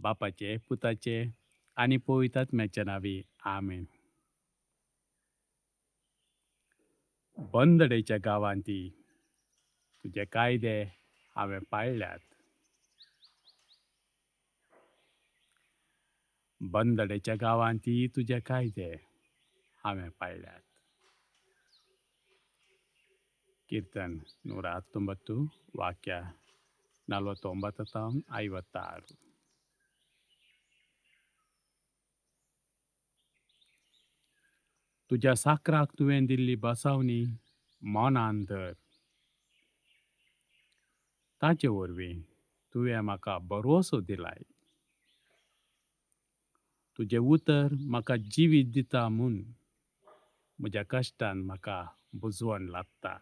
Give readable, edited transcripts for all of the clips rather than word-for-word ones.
बापाचे, पुताचे आणि पवित्र आत्म्याच्या नावी आमेन. बंदडेच्या गांवांती तुझे कायदे हांवें पाळल्यात. बंदडेच्या गांवांती तुझे कायदे हांवें पाळल्यात. ಕೀರ್ತನ್ 119 ವಾಕ್ಯ 49-56. तुझ्या साकराक तुवें दिल्ली बसावणी मोनान धर. ताचे वरवीं तुवें म्हाका भरवसो दिलाय. तुजें उतर म्हाका जिवीत दिता म्हूण म्हज्या कश्टान म्हाका बुजवण लागता.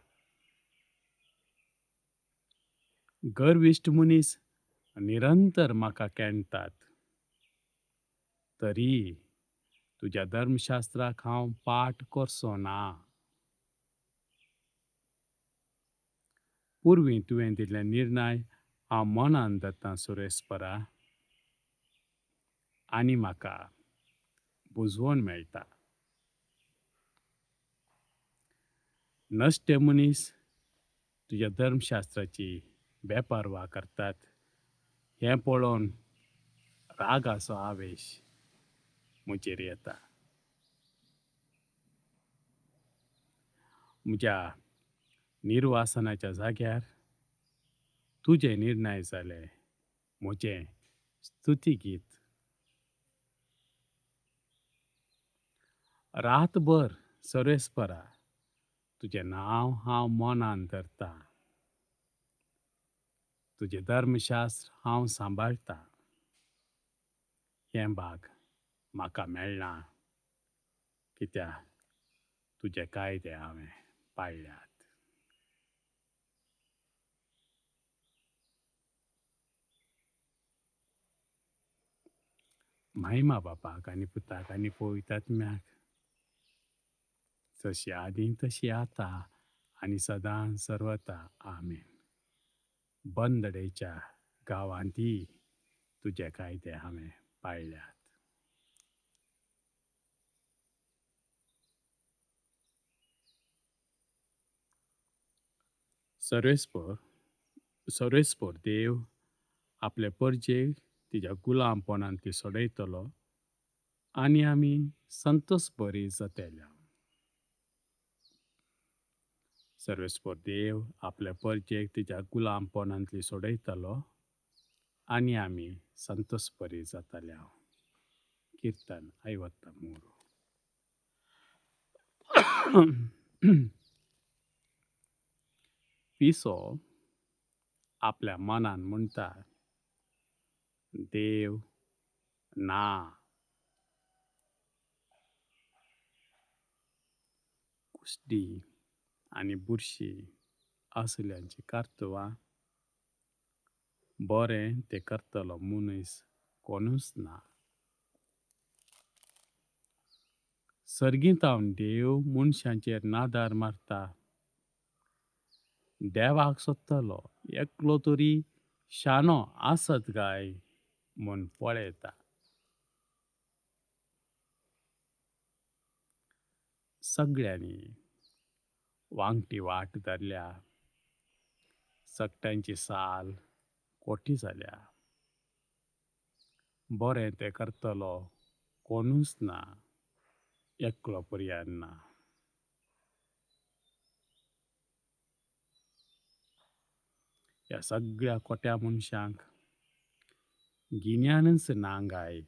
गर्विश्ट मनीस निरंतर म्हाका केणटात. तरी तुज्या धर्मशास्त्राक हांव पाठ करचो ना. पुर्वीं तुवें दिल्ले निर्णय हांव मनान धरतां सुरेस्परा. आनी म्हाका बुजवण मेळटा. नश्टे मनीस तुज्या धर्मशास्त्राची बेपारवा करतात. हें पळोवन रागाचो आवेश म्हजेर येता. म्हज्या निर्वासनाच्या जाग्यार तुजे निर्णय जाले म्हजें स्तुती गीत. रातभर सरेस्परा तुजें नांव हांव मनान धरतां. तुजें धर्मशास्त्र हांव सांबाळटां. हें भाग म्हाका मेळना कित्याक तुजे कायदे हांवें पाळल्यात. महिमा बापाक आनी पुताक आनी पवित्र आत्म्याक जशी आदीं तशी आतां आनी सदां सर्वता आमेन. बंदडेच्या गांवांती तुजे कायदे हांवें पाळल्यात. सर्वेस्पर देव आपले परजेक तिच्या गुलामपणान ती सोडयतलो आनी आमी संतोस बरी जातेल्या. सर्वेस्पर देव आपल्या परजेक तिच्या गुलामपणांतली सोडयतलो आनी आमी संतोस बरी जातल्या. कीर्तन 53. पिसो आपल्या मनान म्हणटा, देव ना. कुसडी आनी बुरशी असल्यांची कार्तवां बरें तें करतलो मनीस कोणूच ना. सर्गीतावन देव मनशांचेर नादार मारता. देवाक सोदतलो एकलो तरी शानो आसत काय म्हूण पळयता. सगळ्यांनी वांगटी वाट धरल्या. सगळ्यांची साल कोठी जाल्या. बरें तें करतलो कोणूच ना. एकलो पर्याय ना. ह्या सगळ्या कोट्या मनशांक गिन्यानच ना गाय.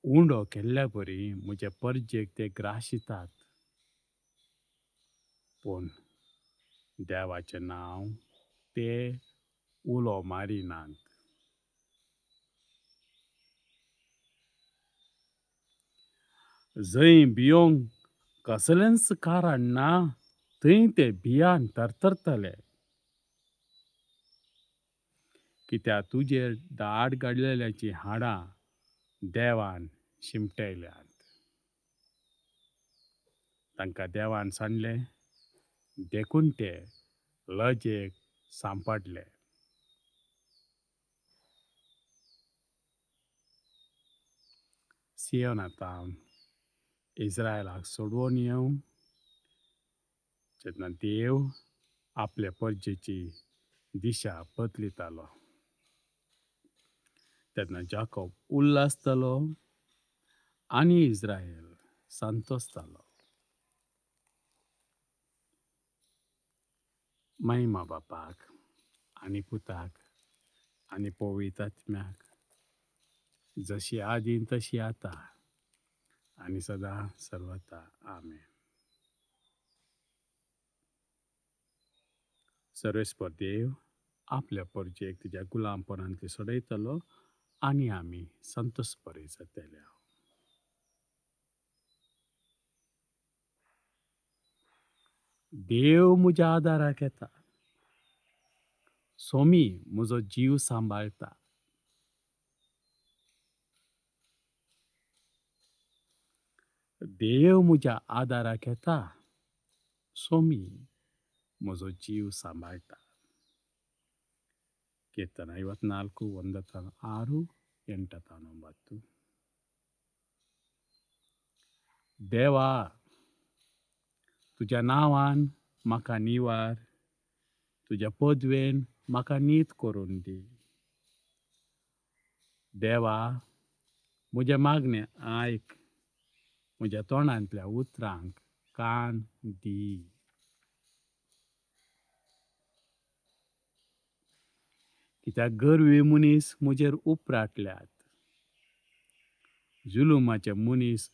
उंडो केल्ल्या बरी म्हजे परजेक ते ग्राशितात. पूण देवाचें नांव ते उलो मारिनात. जंय भियोंक कसलेंच कारण ना थंय ते भियान तरतरतले. कित्याक तुजेर दाट घडलेल्याची हाडां देवान शिमटयल्यात. तांकां देवान सांडलें देखून ते लजेक सांपडले. सियोनांतल्यान इस्रायलाक सोडवून येवं, जेन्ना देव आपल्या परजेची दिशा बदलितालो, तेन्ना जाकोब उल्हासतालो आनी इस्रायल संतोसतालो. महिमा बापाक आनी पुताक आनी पवित्र आत्म्याक, जशी आदीं तशी आतां आनी सदां सर्वदा. आमेन. सर्वेस्पर देव आपल्या परजेक तिच्या गुलामपणांतली सोडयतलो आनी आमी संतोश बरे जातले. देव म्हज्या आदाराक येता, सोमी म्हजो जीव सांबाळटा. देव म्हज्या आदाराक येता, सोमी म्हजो जीव सांबाळटा. ಕೀರ್ತನ 54 1-6 8-9. देवा, तुज्या नांवान म्हाका निवार, तुज्या पदवेन म्हाका नीत करून दी. देवा, म्हजे मागणें आयक, म्हज्या तोंडांतल्या उतरांक कान दी. कित्याक गरवी मनीस म्हजेर उपराटल्यात, जुलुमाचे मनीस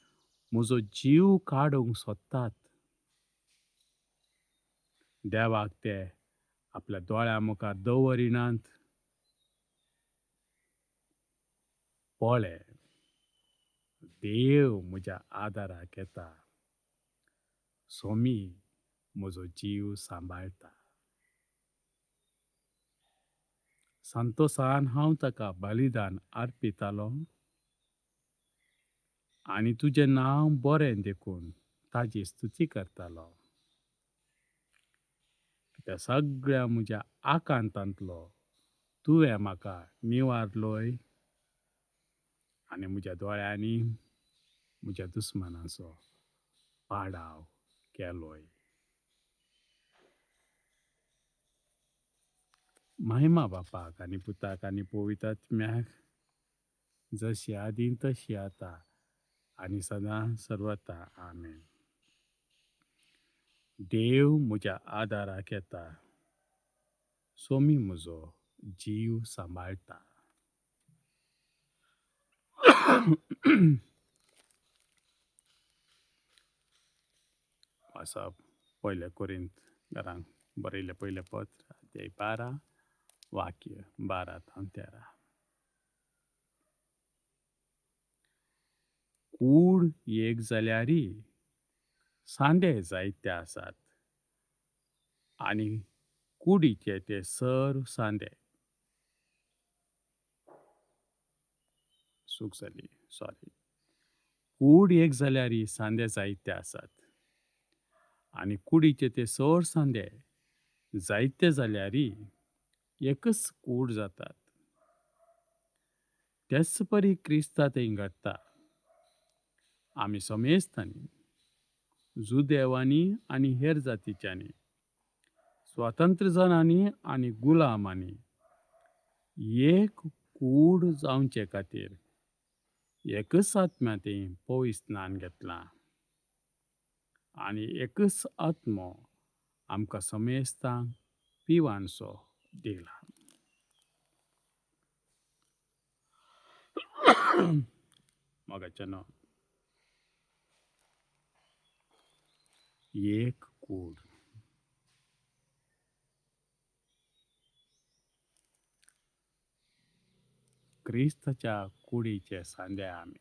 म्हजो जीव काडूंक सोदतात. देवाक ते आपल्या दोळ्या मुखार दवरिनात. पळय, देव म्हज्या आदाराक येता, सोमी म्हजो जीव सांबाळटा. संतोशान हांव ताका बलिदान अर्पितालो आनी तुजें नांव बरें देखून ताजी स्तुती करतालो. कित्याक सगळ्या म्हज्या आकांतांतलो तुवें म्हाका निवारलोय आनी म्हज्या दोळ्यांनी म्हज्या दुस्मनाचो पाडाव केलोय. महिमा बापाक आनी पुताक आनी पवित्र आत्म्याक, जशी आदीं तशी आतां आनी सदां सर्वदा. आमेन. देव म्हज्या आदाराक येता, सोमी म्हजो जीव सांबाळटा. वाचप पयले कोरिंत घरांक बरयले पयले पत्र अध्याय 12 वाक्य 12-13. कूड एक जाल्यारी सांडे जायते आसात आनी कुडीचे ते सर सांडे. चूक जाली, सॉरी. कूड एक जाल्यारी सांडे जायते आसात आनी कुडीचे ते सर सांडे जायते जाल्यारी एकच कूड जातात. तेच परी क्रिस्तांतय घडटा. आमी समेस्तांनी, जुदेवांनी आनी हेर जातीच्यांनी, स्वतंत्र जनांनी आनी गुलामांनी एक कूड जावचे खातीर एकच आत्म्यातें पवित्र स्नान घेतलां आनी एकच आत्मो आमकां समेस्तांक पिवानसो दिला. मोगाचेनो, एक कूड. क्रिस्ताच्या कुडीचे सांडे आमी.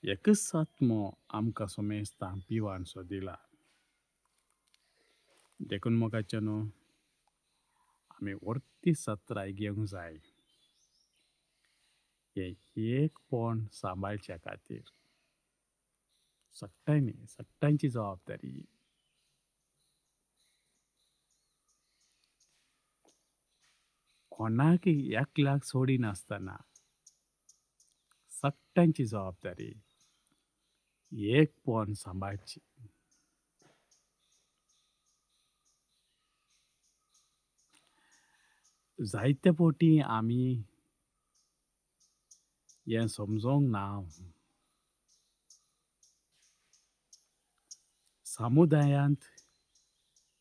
एकच आत्मो आमकां समेस्तांक पिवानसो दिला. देखून मोगाचेनो, आमी वर्ती सत्राय घेवंक जाय हे एकपण सांबाळचे खातीर. सगळ्यांची जबाबदारी. कोणाक एकल्याक सोडिनासतना सगळ्यांची जबाबदारी एक पोवन सांबाळची. जायते फावटी आमी हें समजोंक ना. समुदायांत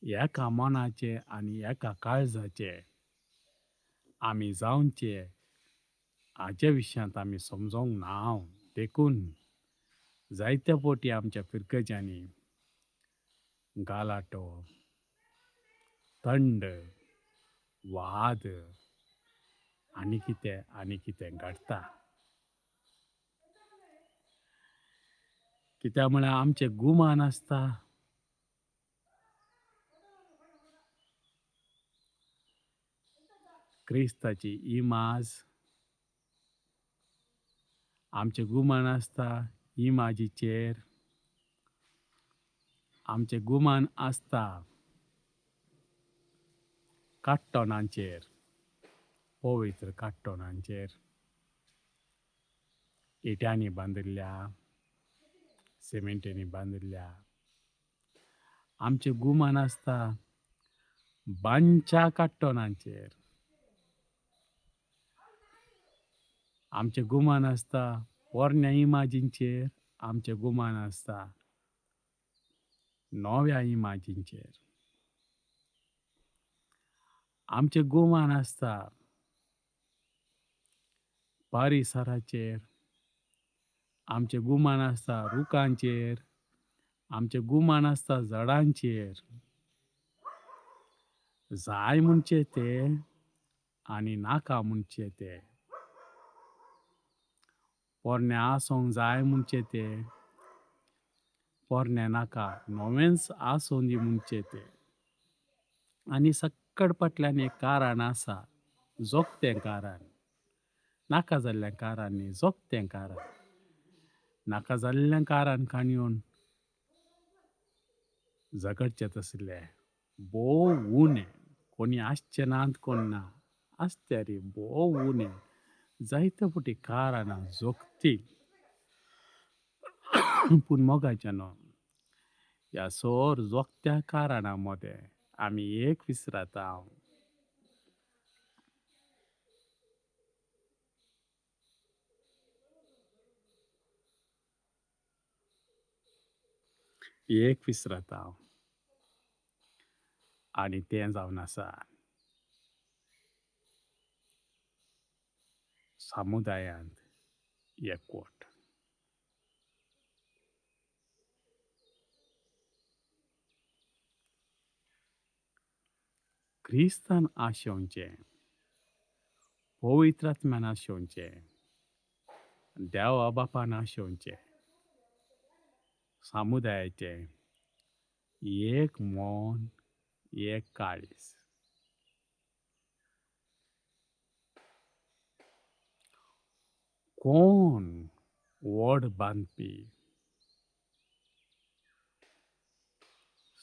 एका मनाचे आनी एका काळजाचे आमी जावचे हाचे विशयांत आमी समजोंक ना. देखून जायते फावटी आमच्या फिरकेच्यांनी गालाटो, थंड, वाद आनी कितें घडटा. कित्याक म्हळ्यार आमचे गुमान आसता. क्रिस्ताची इमाज आमचे गुमान आसता इमाजीचेर. आमचे गुमान आसता काट्टोनांचेर, पवित्र काट्टोनांचेर, इट्यांनी बांदिल्ल्या, सिमेंटांनी बांदिल्ल्या. आमचे गुमान आसता बांदच्या काट्टोनांचेर. आमचे गुमान आसता पोरण्या इमाजींचेर. आमचे गुमान आसता नव्या इमाजींचेर. आमचे गुमान आसता पारिसराचेर. आमचे गुमान आसता रुखांचेर. आमचे गुमान आसता झाडांचेर. जाय म्हणचे ते आनी नाका म्हणचे ते. पोरण्या आसोंक जाय म्हणचे ते, पोरण्या नाका नवेंच आसूं दी म्हणचे ते. आनी सक्कड फाटल्यान एक कारण आसा, जोगतें कारण. नाका जाल्ल्या कारण न्ही, जोगतें कारण. नाका जाल्ल्या कारण काणयोन झगडचे तसले भोव उणे. कोणी आसचे नात कोण ना, आसचे रे भोव उणे. जायते फावटी कारणां जोगती. पूण मोगाचेनो ह्या सोर जोगत्या कारणां मदें आमी एक विसरता. एक विसरता आनी तें जावन आसा समुदायांत एकवट. क्रिस्तान आशेवचें, पवित्रात्म्यान आशेवचें, देवा बापान आशेवचें, समुदायाचें एक मन, एक काळीज. कोण व्हड बांदपी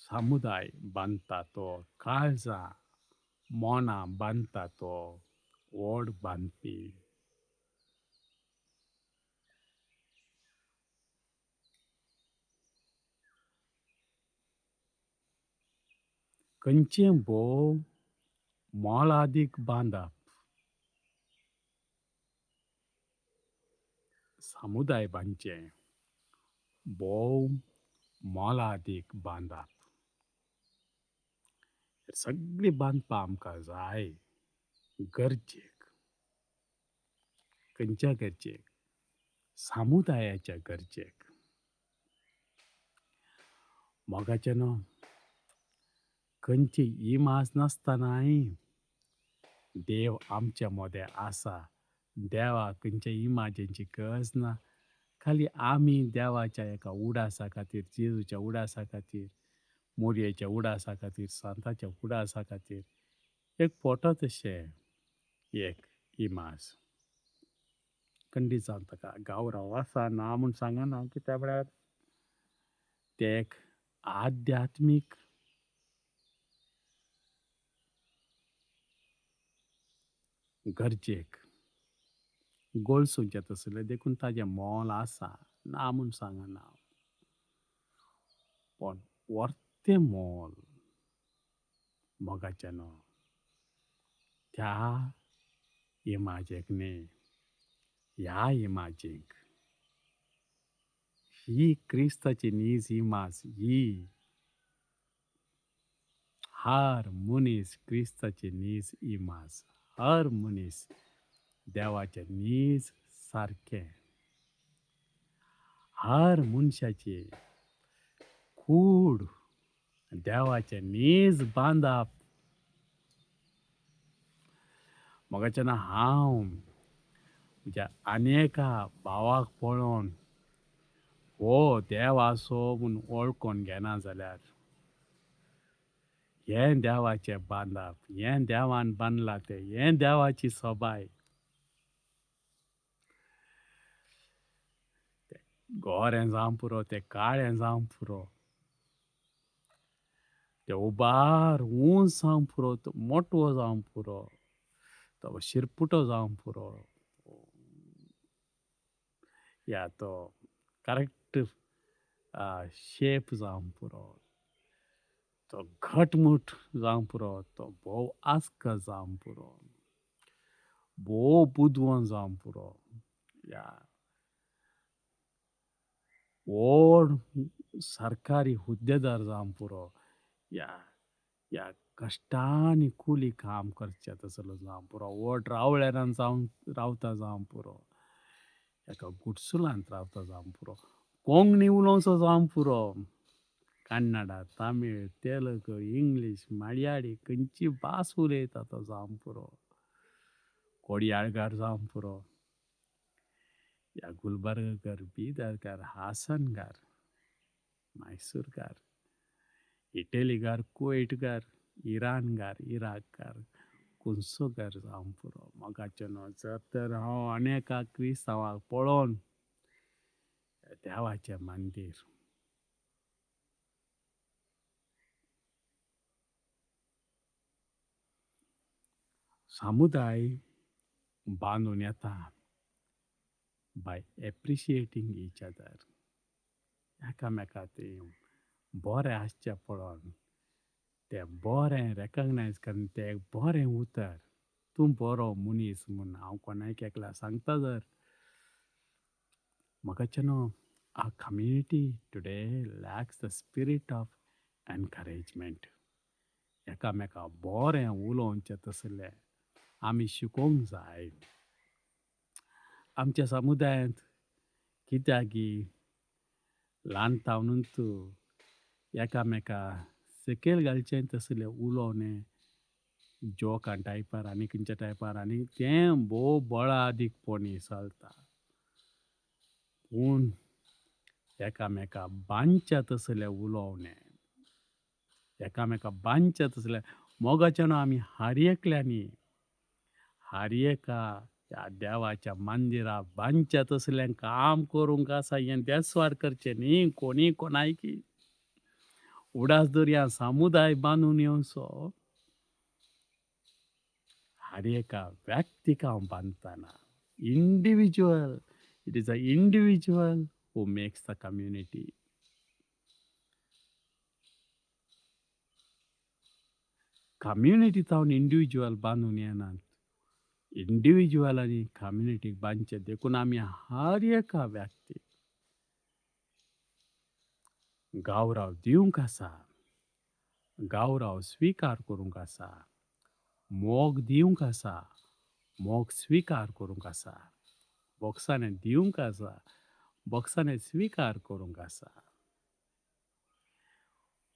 समुदाय बांदता तो, काळजां मोना बांदता तो व्हड बांदपी. खंयचें भोव मोलादीक बांदप समुदाय बांदचें भोव मोलादीक बांदप. सगळीं बांदपा आमकां जाय गरजेक. खंयच्या गरजेक? समुदायाच्या गरजेक. मोगाचेनो खंयची इमाज नासतनाय देव आमच्या मदें आसा. देवाक खंयच्या इमाजेची गरज ना. खाली आमी देवाच्या एका उडासा खातीर, जेजूच्या उडासा खातीर, मोरयेच्या उडासा खातीर, सांताच्या उडासा खातीर एक फोटो तशें एक इमाज. खंडीत जावन ताका गावराव आसा ना म्हूण सांगना. कित्याक म्हळ्यार तें एक आध्यात्मीक गरजेक गळसूंचें तसलें देखून ताजें मोल आसा ना म्हूण सांगना. पण वर्तें मोल मोगाचें न्हय. त्या इमाजेक न्ही, ह्या इमाजीक ही क्रिस्ताची नीज इमाज ही हर मनीस क्रिस्ताची नीज इमाज. हर मनीस देवाचें नीज सारकें. हर मनशाची कूड देवाचें नीज बांदप. मोगाचें हांव म्हज्या आनेका भावाक पळोवन हो देव आसो म्हूण वळखून घेना जाल्यार हें देवाचें बांदप, हें देवान बांदलां तें, हें देवाची सोबाय. तें गोरें जावं पुरो, तें काळें जावं पुरो, तें उबार उंच जावं पुरो, तो मोटवो जावं पुरो, तो शिरपुटो जावं पुरो, या तो करेक्ट शेप जावं पुरो, तो घटमूट जावं पुरो, तो भोव आस्क जावं पुरो, भोव बुदवंत जावं पुरो, या व्हड सरकारी हुद्देदार जावं पुरो, या या कश्टांनी कुली काम करचें तसलो जावं पुरो, व्हड रावळेरान जावं रावता जावं पुरो, एका गुडसुलांत रावता जावं पुरो, कोंकणी उलोवचो जावं पुरो, कन्नडा, तामीळ, तेलुगू, इंग्लीश, मल्याळी खंयची भास उलयता तो जावं पुरो, कोडयाळकार जावं पुरो, या गुलबर्गकार, बीदरकार, हासनकार, मैसूरकार, इटलीकार, कुवेटकार, इराणकार, इराककार, कुंसोकार जावं पुरो. मोगाचें न्हय. जर तर हांव अनेका क्रिस्तांवाक पळोवन देवाचें मंदीर समुदाय बांदून येता बाय एप्रिशिएटींग ईच अदर. एकामेका ते बरें आसचें पळोवन तें बरें रेकग्नायज करून तें एक बरें उतर तूं बरो मनीस म्हूण हांव कोणायक एकल्या सांगता जर मोगाचें न्हय. आ community today lacks the spirit of encouragement. एकामेका बरें उलोवचें तसलें आमी शिकोवंक जाय. आमच्या समुदायांत कित्याकी ल्हानतावनूच एकामेका सकयल घालचें तसलें उलोवणें जोका टायपार आनी खंयच्या टायपार आनी तें भोव बळादीकपणी चलता. पूण एकामेका बांदच्या तसलें उलोवणें, एकामेका बांदच्या तसलें मोगाचें न्हय. आमी हर एकल्यांनी हर एका ह्या देवाच्या मंदिरा बांदच्या तसलें काम करूंक आसा. हें देसवाड करचें न्ही. कोणी कोणायकी उडास दर्या समुदाय बांदून येवचो हर एका व्यक्तीक हांव बांदतना. Individual, it is a individual who makes the community. Community जावन इंडिविज्युअल बांदून येनात. इंडिविज्युअल आनी कम्युनिटीक बांदचें देखून आमी हर एका व्यक्तीक गौरव दिवंक आसा, गौरव स्विकार करूंक आसा, मोग दिवंक आसा, मोग स्विकार करूंक आसा, बोगसाणें दिवंक आसा, बोगसाणें स्विकार करूंक आसा.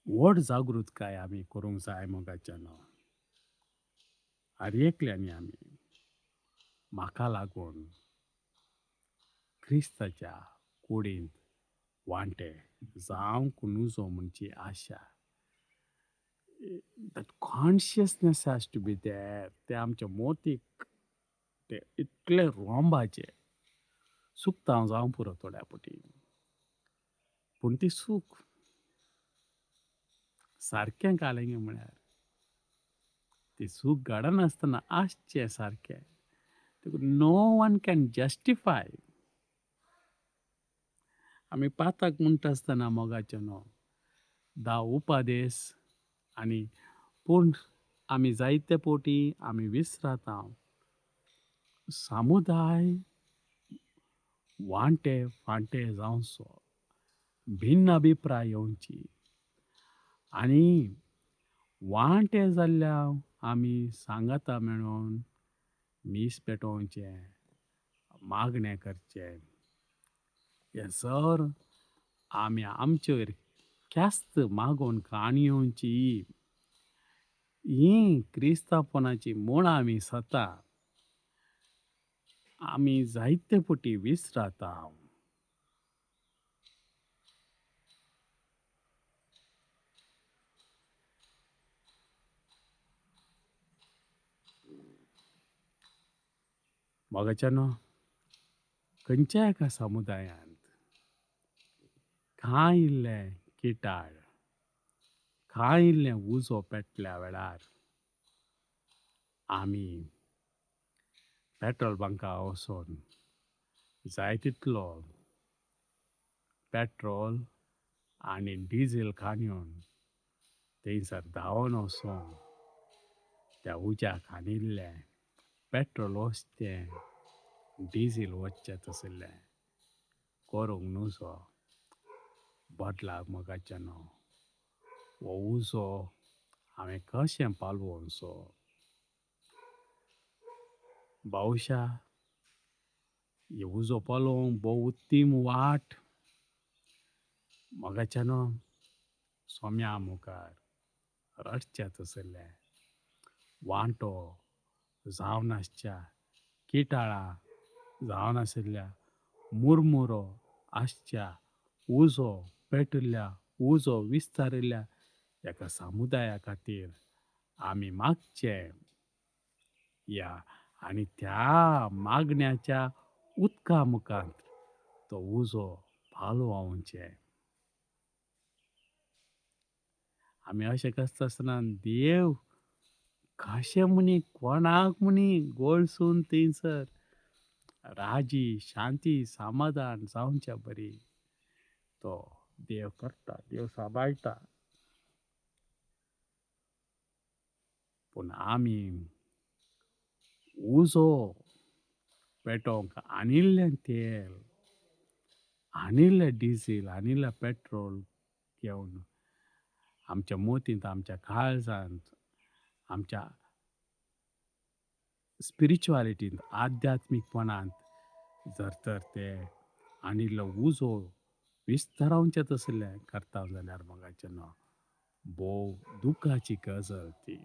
व्हड जागृतकाय आमी करूंक जाय मोगाचें न्हय. हर एकल्यांनी आमी म्हाका लागून क्रिस्ताच्या कुडींत वांटे जावंक नजो म्हणची आशा. That consciousness has to be there. तें आमच्या मोतीक तें इतलें रोंबाचें. सुकतां जावं पुरो थोड्या पटी. पूण ती सूख सारकें घालेंगे म्हळ्यार ती सूख घडनासतना आसचें सारकें. No one can justify. आमी पाताक म्हणटा आसतना मोगाचे न्हू 10 उपादेस आनी पूण आमी जायते फावटी आमी विसराता समुदाय वांटे फांटे जावचो, भिन्न अभिप्राय येवची आनी वांटे जाल्ल्या आमी सांगाता मेळोन मीस पेटोवचे, मागणें करचें. हें सर आमी आमचेर ख्यास्त मागोवन काणयोची ही क्रिस्तांवपणाची म्हूण आमी सता आमी जायते फावटी विसराता. मोगाचेनो खंयच्या एका समुदायांत कांय इल्लें किटाळ, कांय इल्लें उजो पेटल्या वेळार आमी पेट्रोल बंका वचोन जाय तितलो पेट्रोल आनी डिझेल काणयोन थंयसर धांवन वचोन त्या उज्याक आनिल्लें पेट्रोल वचतें, डिझेल वचचें तसलें करूंक नजो. बदलाक मोगाचेनो हो उजो हांवें कशें पालोवचो. भौशा हे उजो पालोवंक भोव उत्तीम वाट मोगाचेनो सोम्या मुखार रडचें तसलें वांटो जावन आसच्या किटाळां जावन आशिल्ल्या मुरमुरो आसच्या उजो पेटिल्ल्या उजो विस्तारिल्ल्या एका समुदाया खातीर आमी मागचें या आनी त्या मागण्याच्या उदका मुखांत तो उजो पालवावचें. आमी अशें करता आसतना देव कशें म्हणी कोणाक म्हणी गळसून थंयसर राजी शांती समाधान जावचें बरी तो देव करता, देव सांबाळटा. पूण आमी उजो पेटोवंक आनिल्लें तेल, आनिल्लें डिझेल, आनिल्लें पेट्रोल घेवन आमच्या मोतींत, आमच्या काळजांत, आमच्या स्पिरिच्युअलिटींत, आध्यात्मीकपणांत जर तर ते आनिल्लो उजो विस्तारावचें तसलें करता जाल्यार मोगाचेनो भोव दुखाची गजाल ती.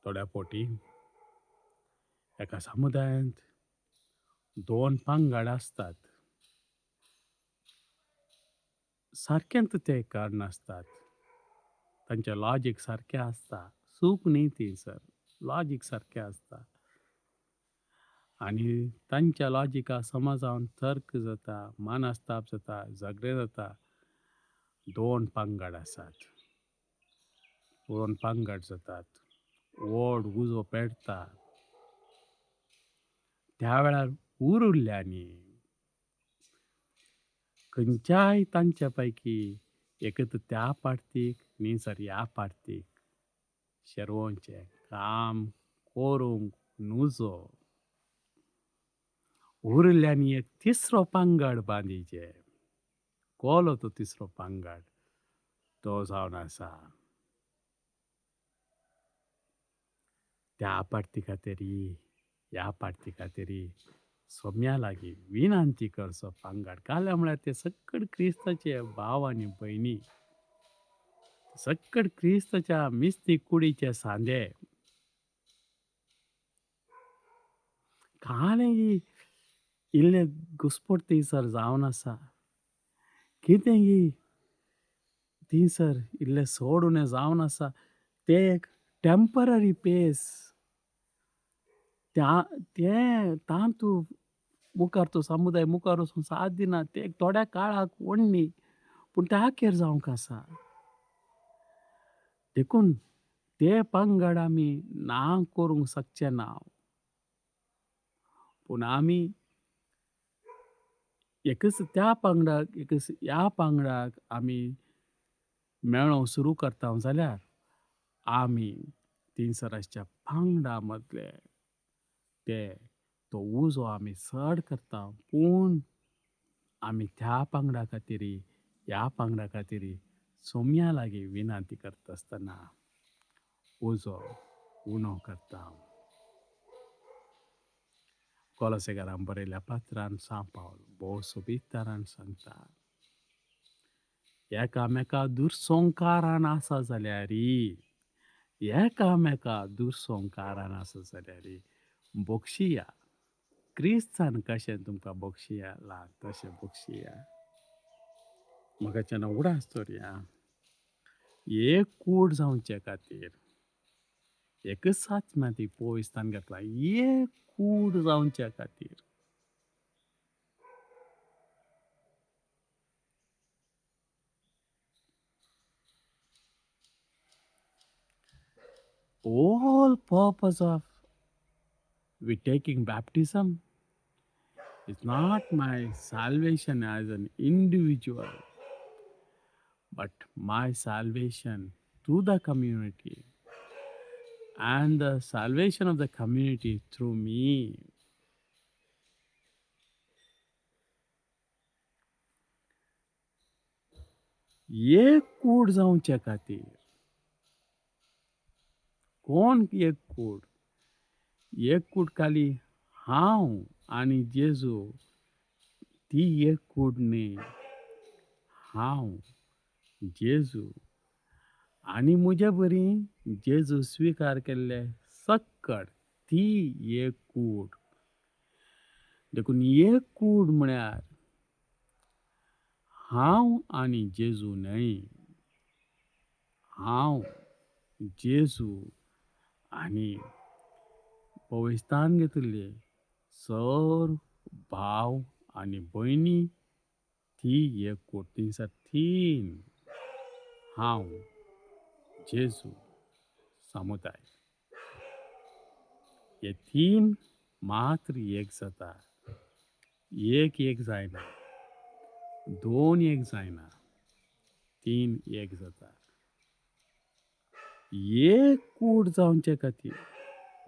थोड्या फावटी एका समुदायांत 2 पंगड आसतात. सारकेंच ते कारण आसतात. तांचें लॉजीक सारकें आसता. चूक न्ही थंयसर. लॉजीक सारकें आसता. आनी तांच्या लॉजिका समजावन तर्क जाता, मनस्ताप जाता, झगडे जाता. 2 पंगड आसात. 2 पंगड जातात. व्हड उजो पेटता. त्या वेळार उरिल्ल्यांनी खंयच्याय तांचे पैकी एकत त्या पार्टीक न्ही जर ह्या पार्टीक शेरवोवचें काम करूंक नजो. उरिल्ल्यांनी एक तिसरो पंगड बांदिचे. कोलो तो तिसरो पंगड तो जावन आसा त्या पार्टी खातीरी ह्या पार्टी खातीरी सोम्या लागीं विनंती करचो पंगड काले म्हळ्यार ते सक्कड क्रिस्ताचे भाव आनी भयणी, सक्कड क्रिस्ताच्या मिस्तीक कुडीचे सांदे कालें इल्लें घुस्पट थंयसर जावन आसा. कितें थंयसर इल्लें सोड उणें जावन आसा. तें एक टेम्पररी पेस. तें तांतू मुखार तो समुदाय मुखार वचून साथ दिना ते थोड्या काळाक वडणी पूण ते आखेर जावंक आसा. देखून ते पंगड आमी ना करूंक शकचे ना. पूण आमी एकच त्या पंगडाक एकच ह्या पंगडाक आमी मेळोंक सुरू करता जाल्यार आमी तिनसरासच्या पंगडा मदले ते तो उजो आमी चड करता. पूण आमी त्या पंगडा खातीर ह्या पंगडा खातीर सोम्या लागीं विनंती करता आसतना उजो उणो करता. कोलोसेकारांक बरयल्या पात्रांत सांत पावल भोव सोबीत तरान सांगता, एकामेका दुरसंकारान आसा जाल्यारी एकामेका दुरसंकारान आसा जाल्यारी बक्षिया. क्रिस्तान कशें तुमकां बक्षियाला तशें बक्षिया. म्हाका उगडास दवरया. एक कूड जावचे खातीर एकच आत्म्या ती पवित्रान घेतला. एक कूड जावचे खातीर. Whole purpose of we taking baptism is not my salvation as an individual, but my salvation through the community and the salvation of the community through me. एक कूड जावचे खातीर कोण एक कूड? एक कूड खाली हांव आनी जेजू ती एक कूड न्ही. हांव, जेजू आनी म्हजे बरी जेजू स्विकार केल्ले सक्कड ती एक कूड. देखून एक कूड म्हळ्यार हांव आनी जेजू न्हय. हांव, जेजू आनी पवित्रान घेतिल्ले सर्व भाव आनी भयणी ती एक कूड. थिंगसर तीन हांव, जेजू, समुदाय हे तीन मात्र एक जाता. एक जायना. दोन एक जायना. तीन एक जाता. एक कूड जावचे खातीर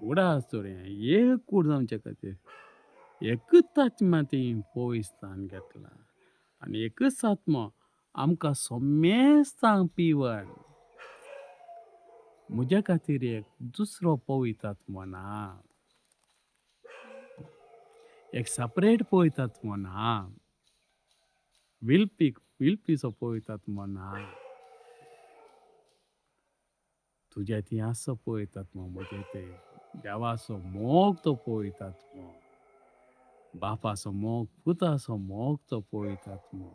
उगडास दवरया. एक कूड जावचे खातीर एकच आत्मा ती पवित्रान घेतला. आनी एकच आत्मा आमकां सोमेस्तांक पिवन. म्हजे खातीर एक दुसरो पवित्र आत्मो ना. एक सेपरेट पवित्र आत्मो ना. विलपीचो पवित्र आत्मो ना. तुजे थंय आसा पवित्र आत्मो. म्हजे थंय देवाचो मोग तो पवित्र आत्मो. बापाचो मोग, पुताचो मोग तो पवित्र आत्मो.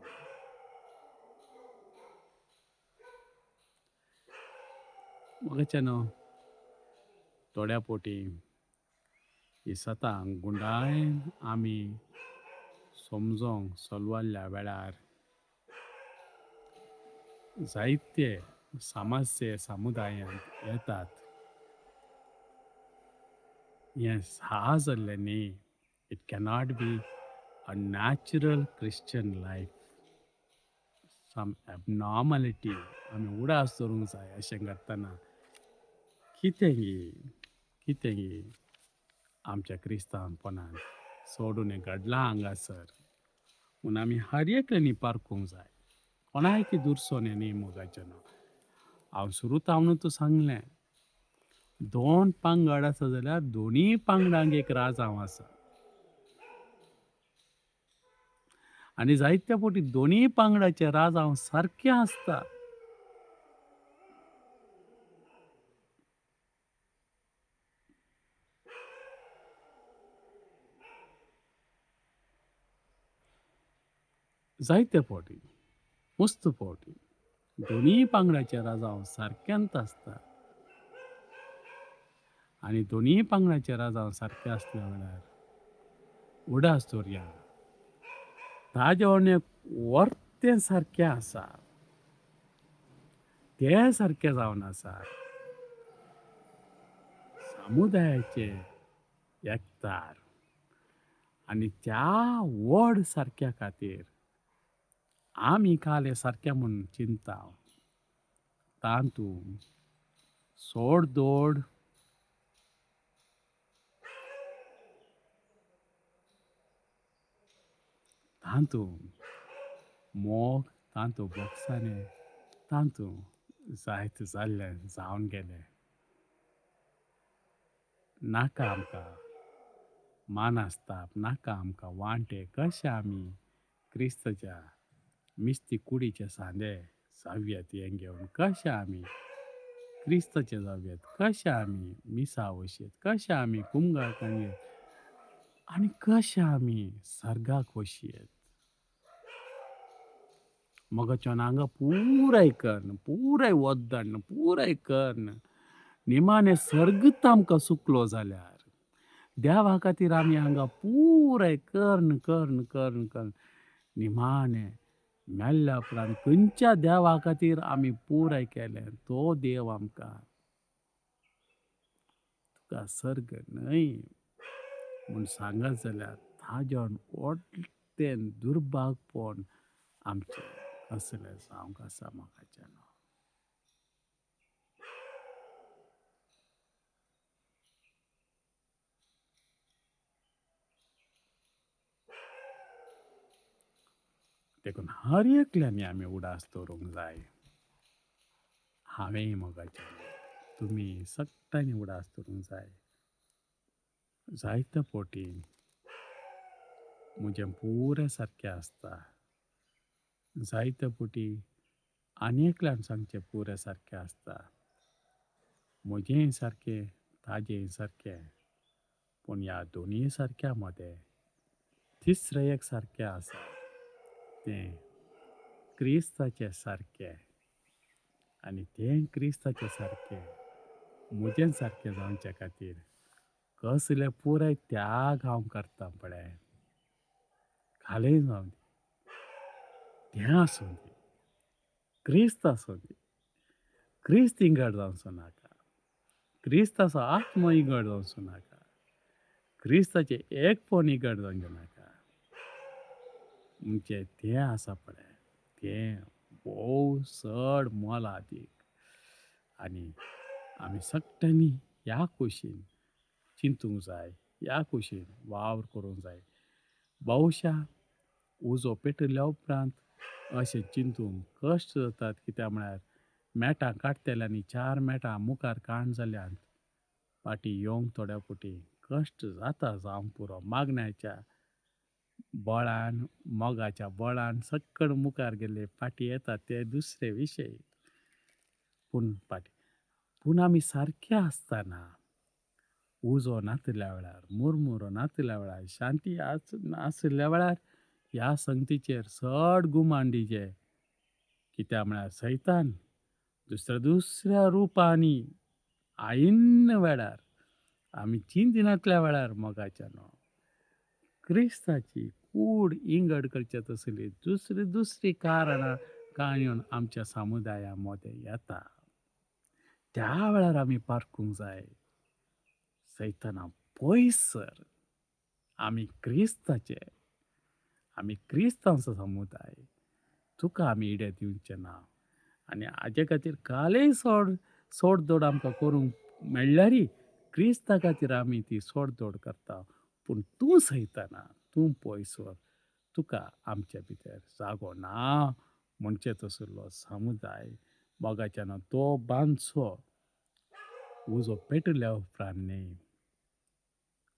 म्हाका थोड्या पोटी ही सतां गुंडाळेन आमी समजोंक सोलवाल्ल्या वेळार जायते समस्ये समुदायांत येतात. हें साहज जाल्लें न्ही. It cannot be a natural Christian life. Some abnormality आमी उगडास दवरूंक जाय अशें करतना कितेंय आमच्या क्रिस्तांवपणान सोडून घडलां हांगासर म्हूण आमी हर एकल्यानी पारखूंक जाय. कोणायकी दुरसोने न्ही मोगाचें. हांव सुरूतावनूच सांगलें, दोन पंगड आसा जाल्यार दोनी पंगडांक एक राजांव आसा. आनी जायत्या फावटी दोनी पंगडाचे राजांव सारके आसता. जायते फावटी मस्त फावटी दोनी पंगडाचे राजांव सारकेंत आसता. आनी दोनी पंगडाचे राजांव सारके आसल्या वेळार उडास दर्या ताजे वांगडा वर्तें सारकें आसा. ते सारकें जावन आसा. समुदायाचे एकतार आनी त्या व्हड सारक्या खातीर आमी काले सारकें म्हूण चिंता तांतूं सोड-दोड तांतूं मोग तांतूं बोगसाणें तांतूं जायत जाल्लें जावन गेलें. नाका आमकां मानासताप, नाका आमकां वांटे कशें आमी क्रिस्ताच्या मिस्ती कुडीचे सांदे जावयात हें घेवन कशें आमी क्रिस्ताचे जावयात, कशें आमी मिसा वशेत, कशें आमी कुमगाळकांनी आनी कशें आमी सर्गाक वशेत. मोगाचें हांगा पुराय कर्ण, पुराय वोद्दाण, पुराय कर्ण निमाणें सर्गत आमकां सुकलो जाल्यार देवा खातीर आमी हांगा पुराय कर्ण कर्ण कर्ण कर्ण निमाणें मेल्ल्या उपरांत खंयच्या देवा खातीर आमी पुराय केलें तो देव आमकां तुका सर्ग न्हय म्हूण सांगत जाल्यार ताजेवन व्हडलें दुर्भागपण आमचें कसलें जावंक आसा मोगाचें न्हू. देखून हर एकल्यानी आमी उडास दवरूंक जाय. हांवेंय मोगाचें तुमी सगळ्यांनी उडास दवरूंक जाय. जायते फावटी म्हजें पुरें सारकें आसता. जायते फावटी आनी एकल्यान सांगचें पुरें सारकें आसता. म्हजेंय सारकें ताजेंय सारकें पूण ह्या दोनूय सारक्या मदें तिसरें एक सारकें आसा तें क्रिस्ताचें सारकें आनी तें क्रिस्ताचें सारकें म्हजें सारकें जावचे खातीर कसलें पुराय त्याग हांव करतां पळय. खालें जावं दी, तें आसूं दी, क्रिस्त आसूं दी, क्रिस्त इंगड जावचो नाका, क्रिस्ताचो आत्मो इगड जावचो नाका, क्रिस्ताचें एकपण इगड जावंचें नाका. म्हणजे तें आसा पळय तें भोव चड मोलादीक आनी आमी सगळ्यांनी ह्या कुशीन चिंतूंक जाय, ह्या कुशीन वावर करूंक जाय. भोवशा उजो पेटयल्या उपरांत अशें चिंतूंक कश्ट जातात कित्याक म्हळ्यार मेटां काडटले आनी 4 मेटां मुखार काण जाल्यात फाटीं येवंक थोड्या फावटी कश्ट जाता जावं पुरो मागण्याच्या बळान मोगाच्या बळान सक्कड मुखार गेले फाटीं येता ते दुसरे विशय. पूण आमी सारके आसतना उजो नातल्या वेळार मुरमुरो नातल्या वेळार शांती नासल्या वेळार ह्या संगतीचेर चड गुमान दिजे. कित्याक म्हळ्यार सैतान दुसऱ्या दुसऱ्या रुपांनी आयिन्न वेळार आमी चिंतिनातल्या वेळार मोगाचें क्रिस्ताची कूड इंगड करचे तसली दुसरी दुसरी कारणां काणयोन आमच्या समुदाया मदें येता. त्या वेळार आमी पारखूंक जाय सैताना पयस सर. आमी क्रिस्ताचे, आमी क्रिस्तांचो समुदाय तुका आमी इडे दिवचे ना आनी हाजे खातीर कालेय सोडदोड आमकां करूंक मेळ्ळ्यारी क्रिस्ता खातीर आमी ती सोडदोड करता. पूण तूं सैताना तूं पयस व्हर तुका आमचे भितर जागो ना म्हणचे तसलो समुदाय मोगाचें तो बांदचो उजो पेटल्या उपरांत न्ही.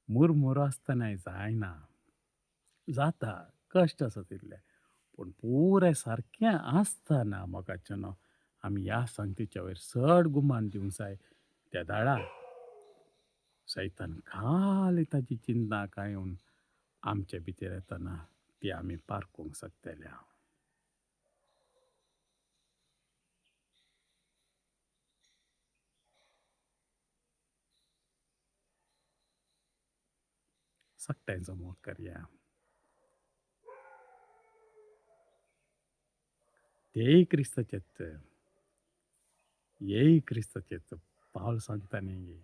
मुरमुरो आसतनाय जायना जाता कश्ट आसा तितले पूण पुराय सारकें आसतना मोगाचें आमी ह्या संगतीच्या वयर चड गुमान दिवंक जाय. त्या दाळार सैतान खाली ताची चिंता काडून आमचे भितर येतना ती आमी पारखूंक शकतले. सकटांचो मोग करया. तेही क्रिस्ताचेत येही क्रिस्ताचेत पावल सांगता न्ही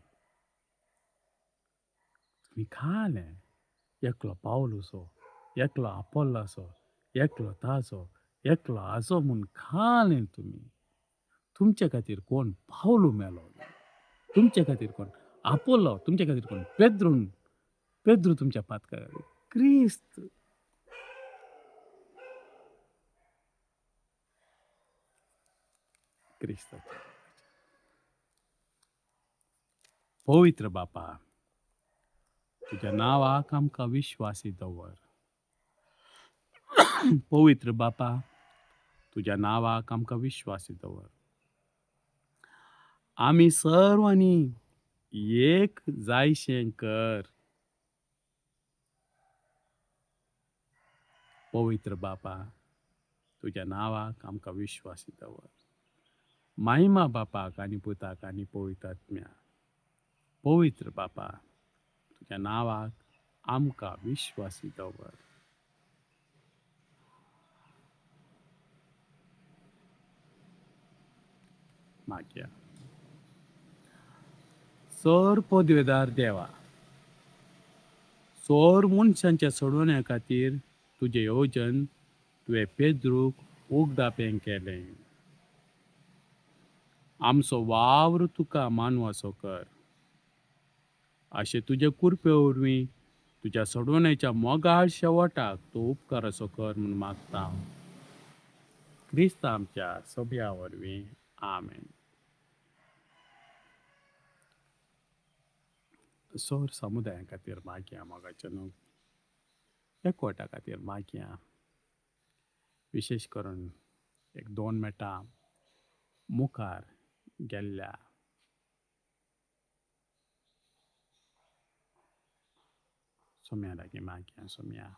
तुम्ही खाले एकलो पावलुसो एकलो आपोल्लासो एकलो तासो एकलो आजो म्हूण खाले तुम्ही तुमचे खातीर कोण पावलू मेलो तुमचे खातीर कोण आपोलो तुमचे खातीर कोण पेद्रू तुमच्या पातका क्रिस्त क्रिस्ताचे पवित्र बापा तुझ्या नावाक आमकां विश्वासी दवर पवित्र बापा तुझ्या नावाक आमकां विश्वासी दवर आमी सर्वांनी एक जायशें कर पवित्र बापा तुझ्या नावाक आमकां विश्वासी दवर महिमा बापाक आनी पुताक आनी पवित्र आत्म्या पवित्र बापा तुझ्या नावाक आमकां विश्वासी दवर मागया सर पदवेदार देवा सोर मनशांच्या सोडवण्या खातीर तुजें येवजन तुवें पेद्रूक उगदापें केलें आमचो वावर तुका मानवाचो कर अशें तुजे कुरपे वरवीं तुज्या सोडवण्याच्या मोगाळ शेवटाक तूं उपकाराचो कर म्हूण मागता हांव. क्रिस्त आमच्या सभ्या वरवीं आमेन. सौर समुदाया खातीर मागया मोगाचें न्हू एकवटा खातीर मागया विशेश करून एक 2 मिनटां मुखार गेल्ल्या सोम्या लागीं मागया सोम्या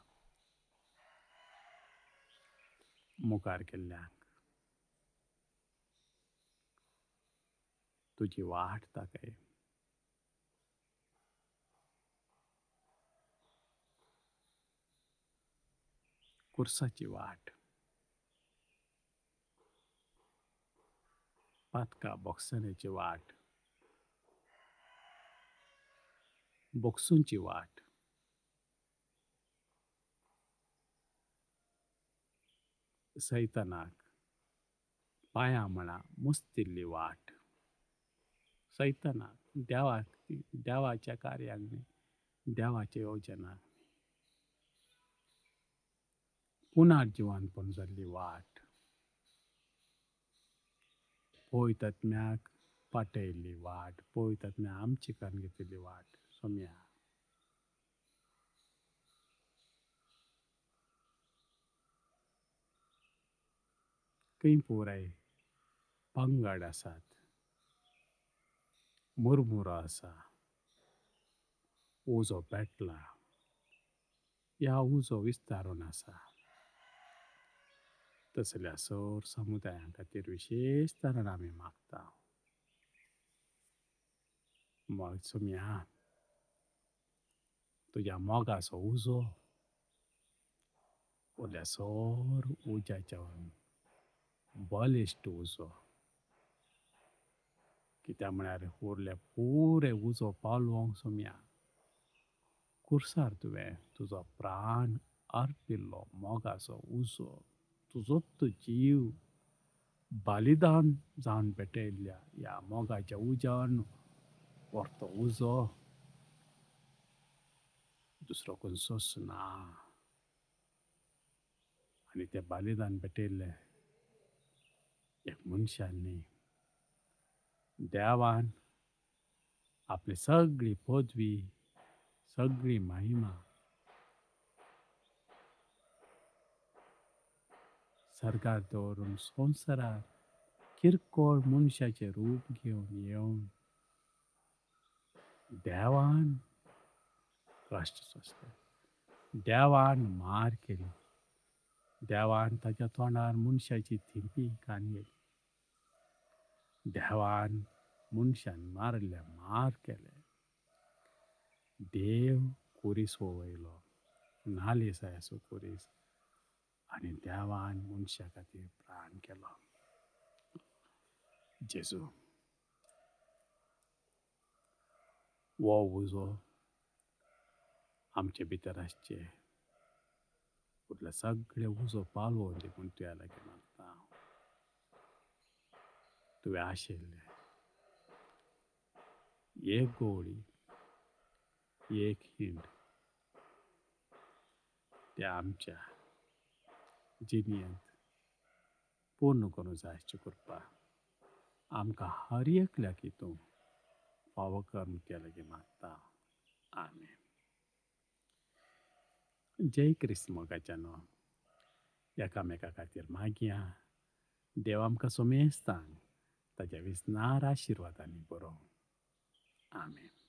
मुखार गेल्ल्याक तुजी वाट दाखय कुर्साची वाट पातका बोगसण्याची वाट बोगसूंची वाट सैतानाक पांयां म्हणा मुस्तिल्ली वाट सैतानाक देवाच्या कार्यांक न्ही देवाच्या येवजनाक पुनर्जिवानपण जाल्ली वाट पवित्रात्म्याक पाटयल्ली वाट पवित्रात्म्या आमची कान घेतिल्ली वाट सोम्या खंय पुराय पंगड आसात मुरमुरो आसा उजो पेटला ह्या उजो विस्तारून आसा तसल्या सर समुदाया खातीर विशेश तरेन आमी मागता मग सोम्या तुज्या मोगाचो उजो उरल्या सर उज्याच्या बलिश्ट उजो कित्याक म्हळ्यार उरले पुरे उजो पालवोंक सोम्या कुर्सार तुवें तुजो प्राण अर्पिल्लो मोगाचो उजो तुजोच जीव बलिदान जावन पेटयल्ल्या ह्या मोगाच्या उज्यान व्हरतो उजो दुसरो कोण सोंस ना आनी तें बलिदान पेटयल्लें एक मनशान न्ही देवान आपली सगळी पदवी सगळी महिमा सरकार दवरून संवसाराक किरकोळ मनशाचें रूप घेवन येवन देवान कश्ट सोंसले देवान मार केली देवान ताच्या तोंडार मनशाची थिंपी काडली देवान मनशान मारले मार केले देव कुरीस वयलो नाल येसायाचो कुरीस आनी देवान मनशा खातीर प्राण केलो. जेजू, वो उजो आमचे भितर आसचे, फुडले सगळे उजो पालवो देखून तुवें लागीं मागता. तुवें आशिल्ले एक गोवडी, एक हिंड ते आमच्या जिणेंत पूर्ण करूं जाय अशें करपा आमकां हर एकल्याक हितून फावो कर म्हूण तुवें लागीं मागता. आमेन. जय क्रिस्त मोगाच्यानो एकामेका खातीर मागया. देव आमकां सोमेस्तान ताच्या विस्नार आशिर्वादांनी बरो. आमेन.